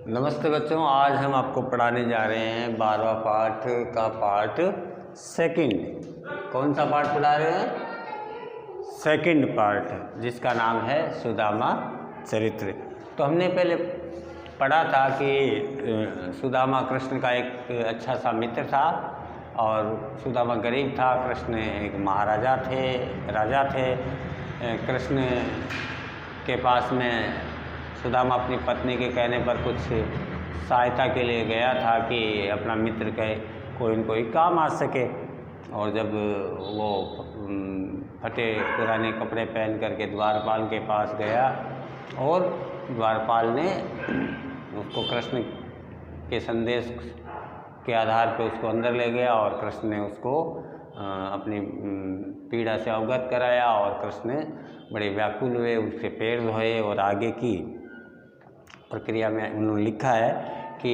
नमस्ते बच्चों, आज हम आपको पढ़ाने जा रहे हैं 12वां पाठ का पार्ट सेकंड। कौन सा पार्ट पढ़ा रहे हैं? सेकंड पार्ट, जिसका नाम है सुदामा चरित्र। तो हमने पहले पढ़ा था कि सुदामा कृष्ण का एक अच्छा सा मित्र था और सुदामा गरीब था, कृष्ण एक महाराजा थे, राजा थे। कृष्ण के पास में सुदामा अपनी पत्नी के कहने पर कुछ सहायता के लिए गया था कि अपना मित्र के कोई न कोई काम आ सके। और जब वो फटे पुराने कपड़े पहन करके द्वारपाल के पास गया और द्वारपाल ने उसको कृष्ण के संदेश के आधार पर उसको अंदर ले गया और कृष्ण ने उसको अपनी पीड़ा से अवगत कराया और कृष्ण बड़े व्याकुल हुए, उसके पैर धोए और आगे की प्रक्रिया में उन्होंने लिखा है कि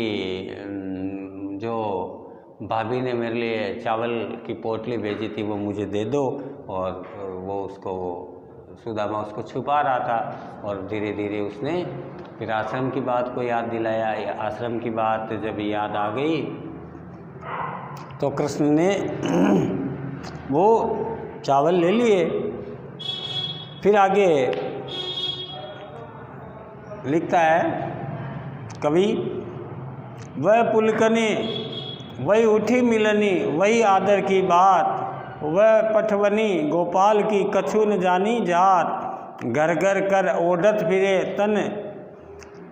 जो भाभी ने मेरे लिए चावल की पोटली भेजी थी वो मुझे दे दो। और वो उसको सुदामा उसको छुपा रहा था और धीरे धीरे उसने फिर आश्रम की बात को याद दिलाया। आश्रम की बात जब याद आ गई तो कृष्ण ने वो चावल ले लिए। फिर आगे लिखता है कवि, वह पुलकनी वही उठी मिलनी, वही आदर की बात, वह पठवनी गोपाल की कछु न जानी जात। घर घर कर ओढ़त फिरे तन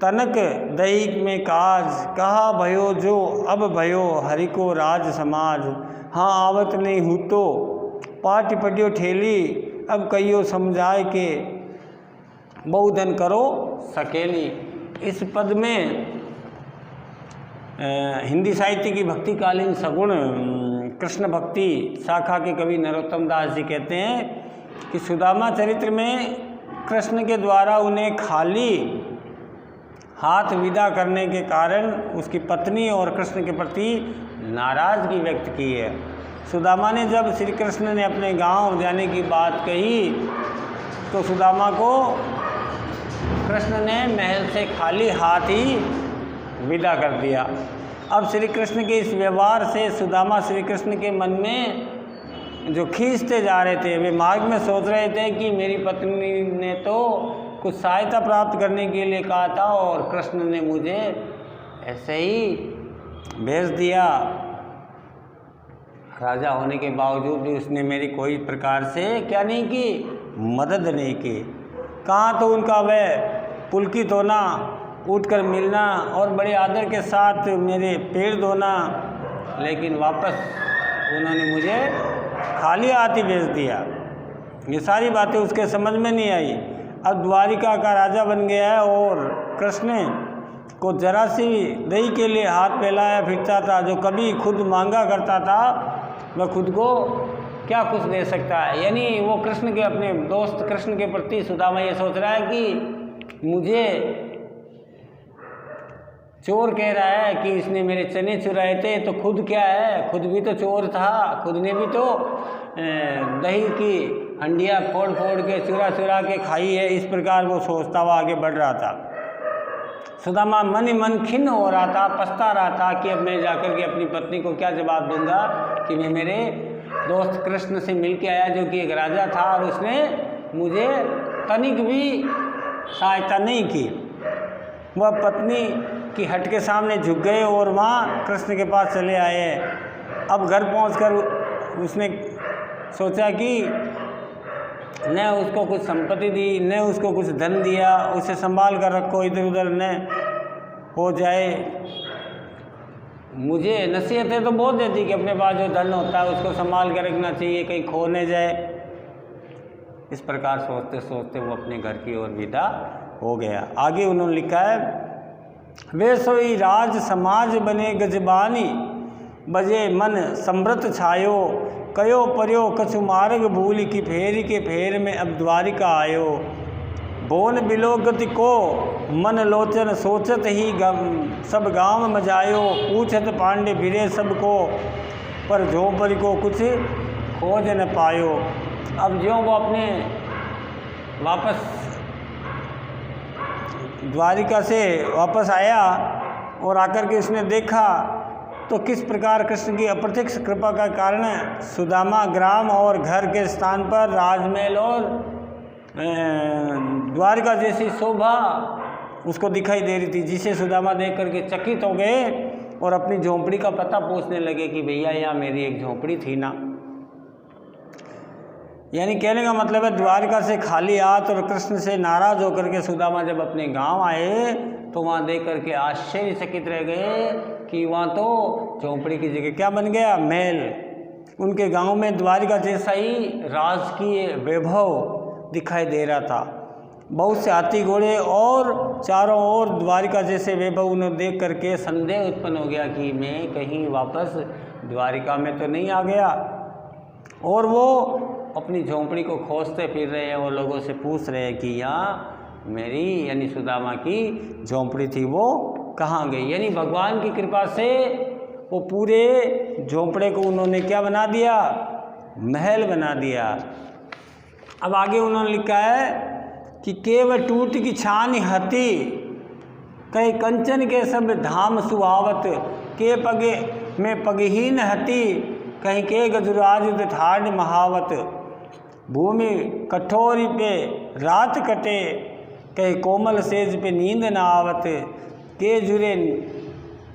तनक दही में काज, कहा भयो जो अब भयो हरि को राज समाज। हाँ आवत नहीं हूँ तो पाटी पटियो ठेली, अब कहियो समझाए के बहुधन करो सकेली। इस पद में हिंदी साहित्य की भक्तिकालीन सगुण कृष्ण भक्ति शाखा के कवि नरोत्तम दास जी कहते हैं कि सुदामा चरित्र में कृष्ण के द्वारा उन्हें खाली हाथ विदा करने के कारण उसकी पत्नी और कृष्ण के प्रति नाराज़गी व्यक्त की है। सुदामा ने जब श्री कृष्ण ने अपने गांव जाने की बात कही तो सुदामा को कृष्ण ने महल से खाली हाथ ही विदा कर दिया। अब श्री कृष्ण के इस व्यवहार से सुदामा श्री कृष्ण के मन में जो खींचते जा रहे थे, वे मार्ग में सोच रहे थे कि मेरी पत्नी ने तो कुछ सहायता प्राप्त करने के लिए कहा था और कृष्ण ने मुझे ऐसे ही भेज दिया। राजा होने के बावजूद भी उसने मेरी कोई प्रकार से क्या नहीं की, मदद नहीं की। कहाँ तो उनका वह पुलकित होना, उठकर मिलना और बड़े आदर के साथ मेरे पैर धोना, लेकिन वापस उन्होंने मुझे खाली हाथ ही भेज दिया। ये सारी बातें उसके समझ में नहीं आई। अब द्वारिका का राजा बन गया है और कृष्ण को जरा सी दही के लिए हाथ फैलाया फिरता था। जो कभी खुद मांगा करता था वह खुद को क्या कुछ दे सकता है। यानी वो कृष्ण के अपने दोस्त कृष्ण के प्रति सुदामा ये सोच रहा है कि मुझे चोर कह रहा है कि इसने मेरे चने चुराए थे, तो खुद क्या है, खुद भी तो चोर था, खुद ने भी तो दही की हंडिया फोड़ फोड़ के चुरा चुरा के खाई है। इस प्रकार वो सोचता हुआ आगे बढ़ रहा था। सुदामा मन ही मन खिन्न हो रहा था, पछता रहा था कि अब मैं जाकर के अपनी पत्नी को क्या जवाब दूंगा कि मैं मेरे दोस्त कृष्ण से मिल के आया जो कि एक राजा था और उसने मुझे तनिक भी सहायता नहीं की। वह पत्नी की हट के सामने झुक गए और वहाँ कृष्ण के पास चले आए। अब घर पहुंचकर उसने सोचा कि न उसको कुछ संपत्ति दी, न उसको कुछ धन दिया, उसे संभाल कर रखो, इधर उधर न हो जाए। मुझे नसीहतें तो बहुत देती कि अपने पास जो धन होता है उसको संभाल कर रखना चाहिए, कहीं खो न जाए। इस प्रकार सोचते सोचते वो अपने घर की ओर विदा हो गया। आगे उन्होंने लिखा है, वे सोई राज समाज बने गजबानी, बजे मन समृत छायो, कयो पर्यो कछु मार्ग भूल की फेर के फेर में अब द्वारिका आयो। बोन बिलो गति को मन लोचन सोचत ही सब गांव मजायो, पूछत पांडे फिरे सबको पर झोपड़ी को कुछ खोज न पायो। अब जो वो अपने वापस द्वारिका से वापस आया और आकर के उसने देखा तो किस प्रकार कृष्ण की अप्रत्यक्ष कृपा का कारण सुदामा ग्राम और घर के स्थान पर राजमहल और द्वारिका जैसी शोभा उसको दिखाई दे रही थी, जिसे सुदामा देख करके चकित हो गए और अपनी झोंपड़ी का पता पूछने लगे कि भैया यहाँ मेरी एक झोंपड़ी थी ना। यानी कहने का मतलब है द्वारिका से खाली हाथ और कृष्ण से नाराज होकर के सुदामा जब अपने गांव आए तो वहाँ देख करके आश्चर्यचकित रह गए कि वहाँ तो झोंपड़ी की जगह क्या बन गया, महल। उनके गांव में द्वारिका जैसा ही राजकीय वैभव दिखाई दे रहा था। बहुत से हाथी घोड़े और चारों ओर द्वारिका जैसे वैभव उन्हें देख करके संदेह उत्पन्न हो गया कि मैं कहीं वापस द्वारिका में तो नहीं आ गया। और वो अपनी झोंपड़ी को खोजते फिर रहे हैं और लोगों से पूछ रहे हैं कि यहाँ मेरी यानी सुदामा की झोंपड़ी थी वो कहाँ गई। यानी भगवान की कृपा से वो पूरे झोंपड़े को उन्होंने क्या बना दिया, महल बना दिया। अब आगे उन्होंने लिखा है कि केवल टूट की छान हती कई कंचन के सब धाम सुहावत के पगे में पगहीन हती कहीं के गजराज ठाड महावत भूमि कठोरी पे रात कटे कहीं कोमल सेज पे नींद न आवत के जुरे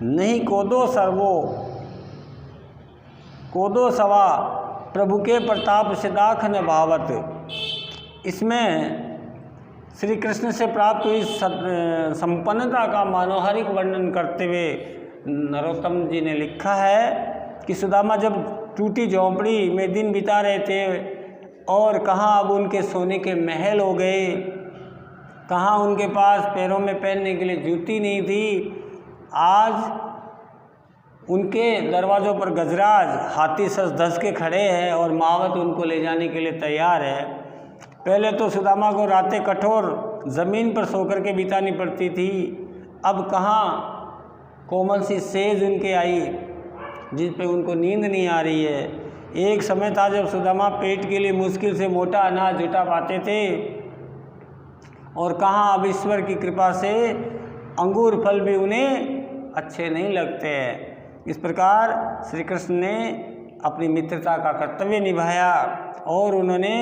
नहीं कोदो सर्वो कोदो सवा प्रभु के प्रताप से दाख न भावत। इसमें श्री कृष्ण से प्राप्त हुई संपन्नता का मनोहारिक वर्णन करते हुए नरोत्तम जी ने लिखा है कि सुदामा जब टूटी झोंपड़ी में दिन बिता रहे थे और कहाँ अब उनके सोने के महल हो गए, कहाँ उनके पास पैरों में पहनने के लिए जूती नहीं थी। आज उनके दरवाज़ों पर गजराज हाथी सज धस के खड़े हैं और महावत उनको ले जाने के लिए तैयार है। पहले तो सुदामा को रातें कठोर ज़मीन पर सो कर के बितानी पड़ती थी, अब कहाँ कोमल सी सेज उनके आई जिस पे उनको नींद नहीं आ रही है। एक समय था जब सुदामा पेट के लिए मुश्किल से मोटा अनाज जुटा पाते थे और कहाँ अब ईश्वर की कृपा से अंगूर फल भी उन्हें अच्छे नहीं लगते हैं। इस प्रकार श्री कृष्ण ने अपनी मित्रता का कर्तव्य निभाया और उन्होंने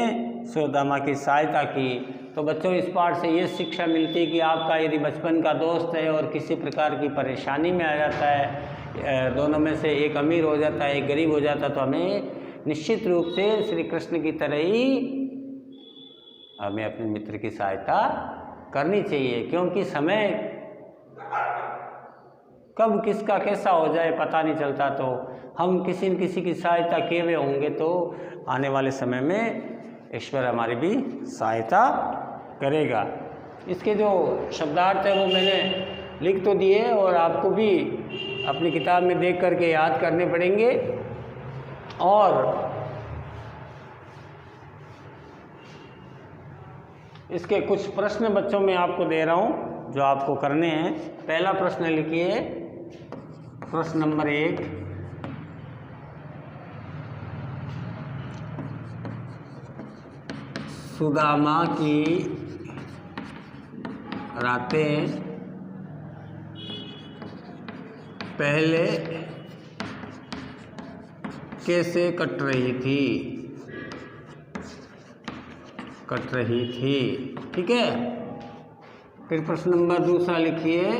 सुदामा की सहायता की। तो बच्चों इस पाठ से ये शिक्षा मिलती है कि आपका यदि बचपन का दोस्त है और किसी प्रकार की परेशानी में आ जाता है, दोनों में से एक अमीर हो जाता है एक गरीब हो जाता है, तो हमें निश्चित रूप से श्री कृष्ण की तरह ही हमें अपने मित्र की सहायता करनी चाहिए, क्योंकि समय कब किसका कैसा हो जाए पता नहीं चलता। तो हम किसी न किसी की सहायता किए हुए होंगे तो आने वाले समय में ईश्वर हमारी भी सहायता करेगा। इसके जो शब्दार्थ है वो मैंने लिख तो दिए और आपको भी अपनी किताब में देख करके याद करने पड़ेंगे। और इसके कुछ प्रश्न बच्चों में आपको दे रहा हूँ जो आपको करने हैं। पहला प्रश्न लिखिए, प्रश्न नंबर 1, सुदामा की रातें पहले कैसे कट रही थी। ठीक है। फिर प्रश्न नंबर 2 लिखिए,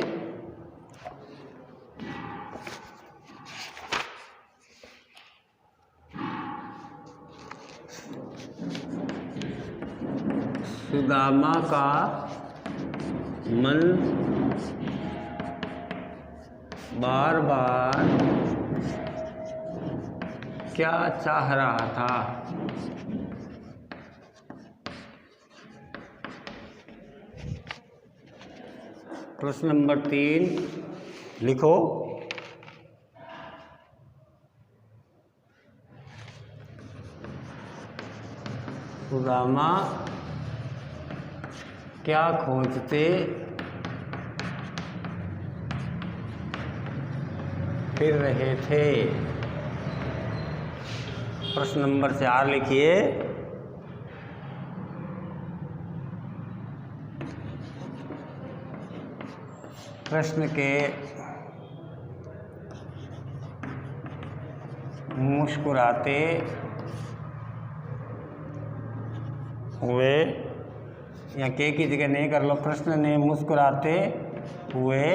सुदामा का मन बार बार क्या चाह रहा था। प्रश्न नंबर 3 लिखो, सुदामा क्या खोजते फिर रहे थे। प्रश्न नंबर 4 लिखिए, कृष्ण के मुस्कुराते हुए, या के की जगह नहीं कर लो, कृष्ण ने मुस्कुराते हुए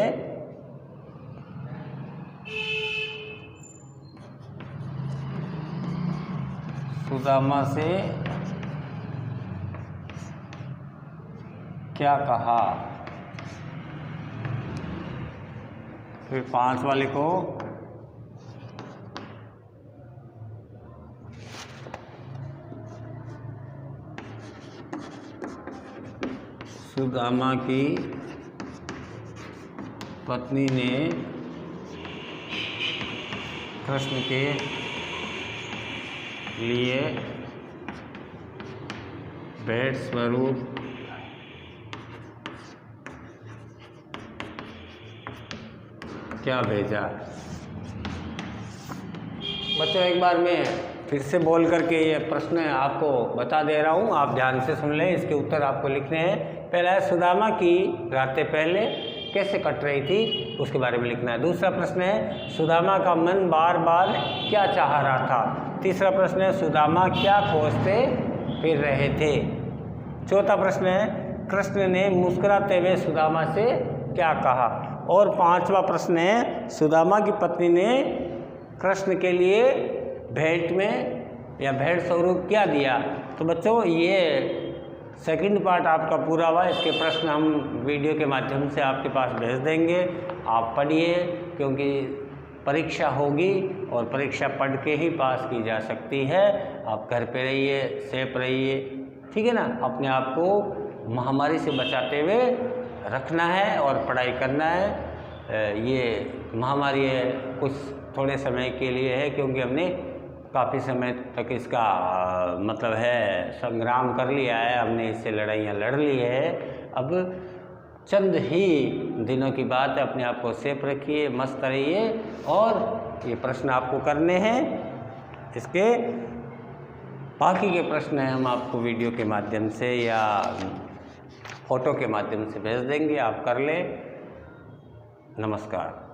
सुदामा से क्या कहा। फिर 5 वाले को सुदामा की पत्नी ने कृष्ण के लिए भेंट स्वरूप क्या भेजा। बच्चों एक बार मैं फिर से बोल करके ये प्रश्न आपको बता दे रहा हूँ, आप ध्यान से सुन लें। इसके उत्तर आपको लिखने हैं। पहला है सुदामा की रातें पहले कैसे कट रही थी, उसके बारे में लिखना है। दूसरा प्रश्न है सुदामा का मन बार बार क्या चाह रहा था। तीसरा प्रश्न है सुदामा क्या खोजते फिर रहे थे। चौथा प्रश्न है कृष्ण ने मुस्कुराते हुए सुदामा से क्या कहा। और 5वां प्रश्न है सुदामा की पत्नी ने कृष्ण के लिए भेंट में या भेंट स्वरूप क्या दिया। तो बच्चों ये सेकंड पार्ट आपका पूरा हुआ। इसके प्रश्न हम वीडियो के माध्यम से आपके पास भेज देंगे, आप पढ़िए, क्योंकि परीक्षा होगी और परीक्षा पढ़ के ही पास की जा सकती है। आप घर पे रहिए, सेफ रहिए, ठीक है ना। अपने आप को महामारी से बचाते हुए रखना है और पढ़ाई करना है। ये महामारी है कुछ थोड़े समय के लिए है, क्योंकि हमने काफ़ी समय तक इसका मतलब है संग्राम कर लिया है, हमने इससे लड़ाइयाँ लड़ ली है। अब चंद ही दिनों की बात है, अपने आप को सेफ रखिए, मस्त रहिए। और ये प्रश्न आपको करने हैं, इसके बाकी के प्रश्न हैं हम आपको वीडियो के माध्यम से या फ़ोटो के माध्यम से भेज देंगे, आप कर लें। नमस्कार।